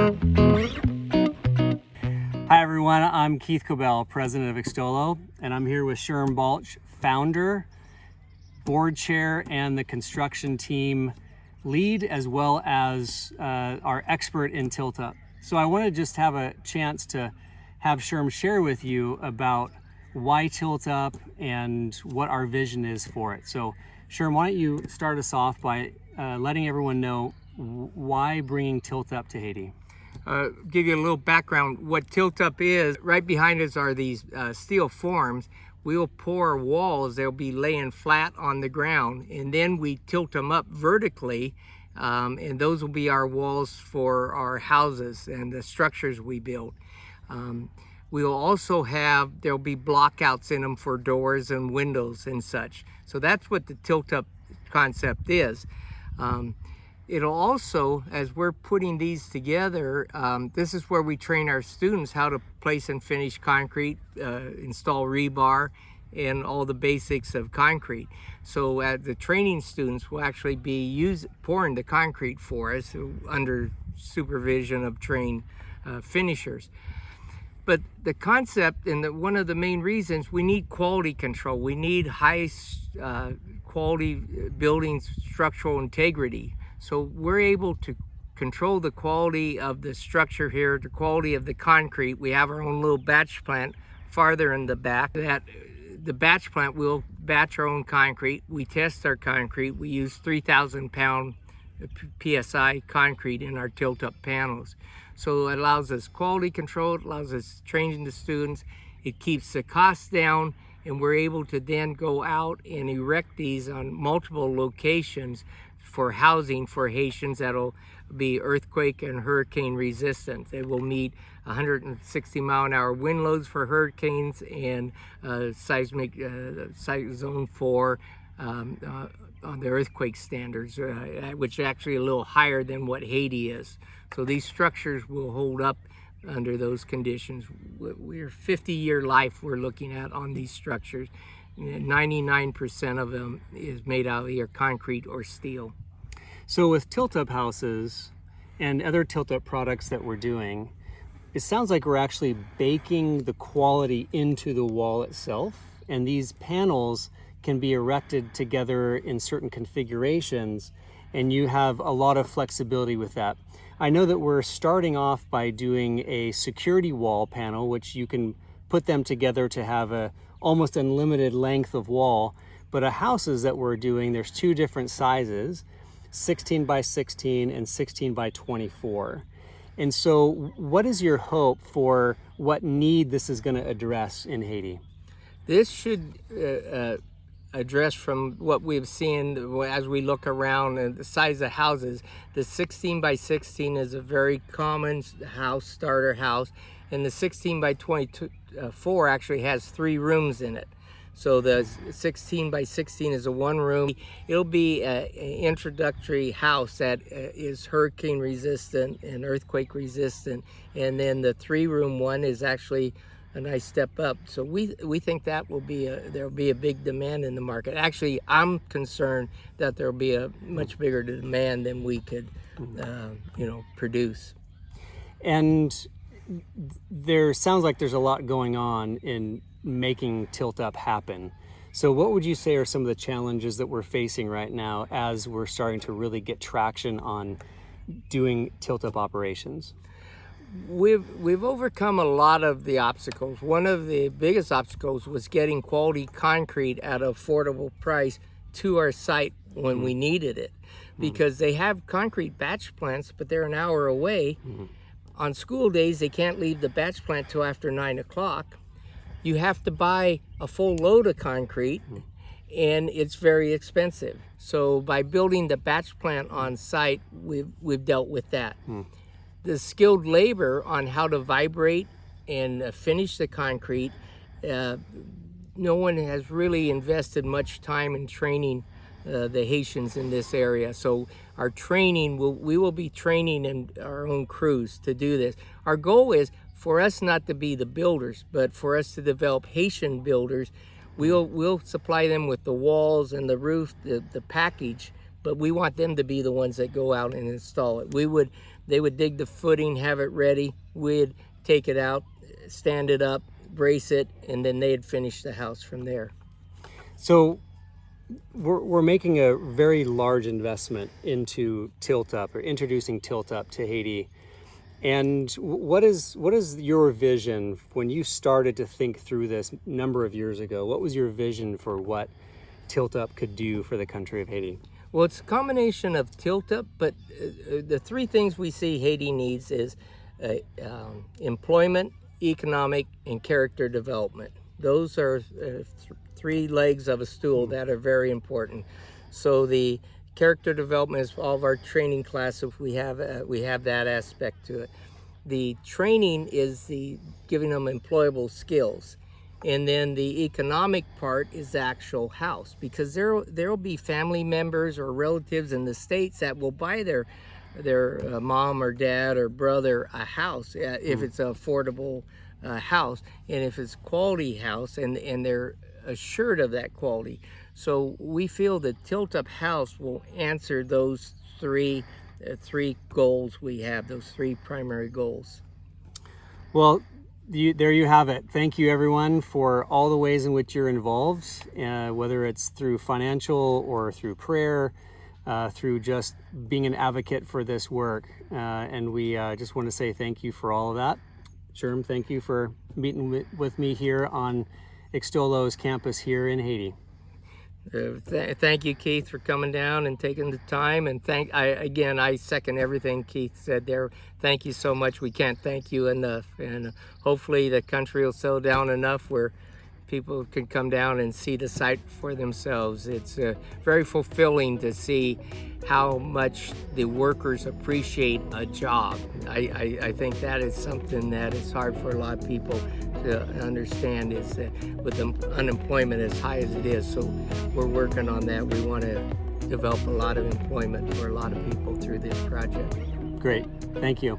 Hi everyone, I'm Keith Cobell, president of Extolo, and I'm here with Sherman Balch, founder, board chair, and the construction team lead, as well as our expert in tilt-up. So I want to just have a chance to have Sherm share with you about why tilt-up and what our vision is for it. So Sherm, why don't you start us off by letting everyone know why bringing tilt-up to Haiti? Give you a little background. What tilt-up is, right behind us are these steel forms. We'll pour walls, they'll be laying flat on the ground, and then we tilt them up vertically, and those will be our walls for our houses and the structures we build. We'll also have, there'll be blockouts in them for doors and windows and such. So that's what the tilt-up concept is. It'll also, as we're putting these together, this is where we train our students how to place and finish concrete, install rebar, and all the basics of concrete. So the training students will actually be pouring the concrete for us under supervision of trained finishers. But the concept, and one of the main reasons, we need quality control. We need high quality building structural integrity. So we're able to control the quality of the structure here, the quality of the concrete. We have our own little batch plant farther in the back. The batch plant will batch our own concrete. We test our concrete. We use 3,000 pound PSI concrete in our tilt-up panels. So it allows us quality control, it allows us training the students, it keeps the costs down, and we're able to then go out and erect these on multiple locations for housing for Haitians that'll be earthquake and hurricane resistant. They will meet 160 mile an hour wind loads for hurricanes and seismic zone 4 on the earthquake standards, which is actually a little higher than what Haiti is. So these structures will hold up under those conditions. We're 50-year life we're looking at on these structures. 99% of them is made out of either concrete or steel. So with tilt-up houses and other tilt-up products that we're doing, it sounds like we're actually baking the quality into the wall itself, and these panels can be erected together in certain configurations, and you have a lot of flexibility with that. I know that we're starting off by doing a security wall panel, which you can put them together to have a almost unlimited length of wall, but houses that we're doing, there's two different sizes, 16 by 16 and 16 by 24. And so what is your hope for what need this is going to address in Haiti? This should address, from what we've seen as we look around and the size of houses, the 16 by 16 is a very common house, starter house, and the 16 by 24 actually has 3 rooms in it. So the 16 by 16 is a 1 room. It'll be an introductory house that is hurricane resistant and earthquake resistant. And then the 3 room one is actually a nice step up. So we think that will be there'll be a big demand in the market. Actually, I'm concerned that there'll be a much bigger demand than we could produce. And there sounds like there's a lot going on in making tilt-up happen. So what would you say are some of the challenges that we're facing right now as we're starting to really get traction on doing tilt-up operations? We've overcome a lot of the obstacles. One of the biggest obstacles was getting quality concrete at an affordable price to our site when we needed it, because they have concrete batch plants, but they're an hour away. On school days, they can't leave the batch plant till after 9 o'clock. You have to buy a full load of concrete, and it's very expensive. So by building the batch plant on site, we've dealt with that. The skilled labor on how to vibrate and finish the concrete, no one has really invested much time in training the Haitians in this area. So our training, we will be training in our own crews to do this. Our goal is for us not to be the builders, but for us to develop Haitian builders. We'll supply them with the walls and the roof, the package, but we want them to be the ones that go out and install it. They would dig the footing, have it ready. We'd take it out, stand it up, brace it, and then they'd finish the house from there. So we're making a very large investment into tilt-up, or introducing tilt-up to Haiti. And what is your vision when you started to think through this a number of years ago? What was your vision for what tilt-up could do for the country of Haiti? Well, it's a combination of tilt-up, but the three things we see Haiti needs is employment, economic, and character development. Those are three legs of a stool that are very important. So the character development is all of our training classes. We have that aspect to it. The training is the giving them employable skills. And then the economic part is the actual house, because there'll be family members or relatives in the States that will buy their mom or dad or brother a house if it's an affordable house, and if it's quality house, and they're assured of that quality. So we feel the tilt-up house will answer those three goals we have, those three primary goals. Well, there you have it. Thank you, everyone, for all the ways in which you're involved, whether it's through financial or through prayer, through just being an advocate for this work. And we just want to say thank you for all of that. Sherm, thank you for meeting with me here on Extolo's campus here in Haiti. Thank you, Keith, for coming down and taking the time. And I second everything Keith said there. Thank you so much. We can't thank you enough. And hopefully the country will settle down enough where people can come down and see the site for themselves. It's very fulfilling to see how much the workers appreciate a job. I think that is something that is hard for a lot of people to understand, is that with the unemployment as high as it is. So we're working on that. We want to develop a lot of employment for a lot of people through this project. Great. Thank you.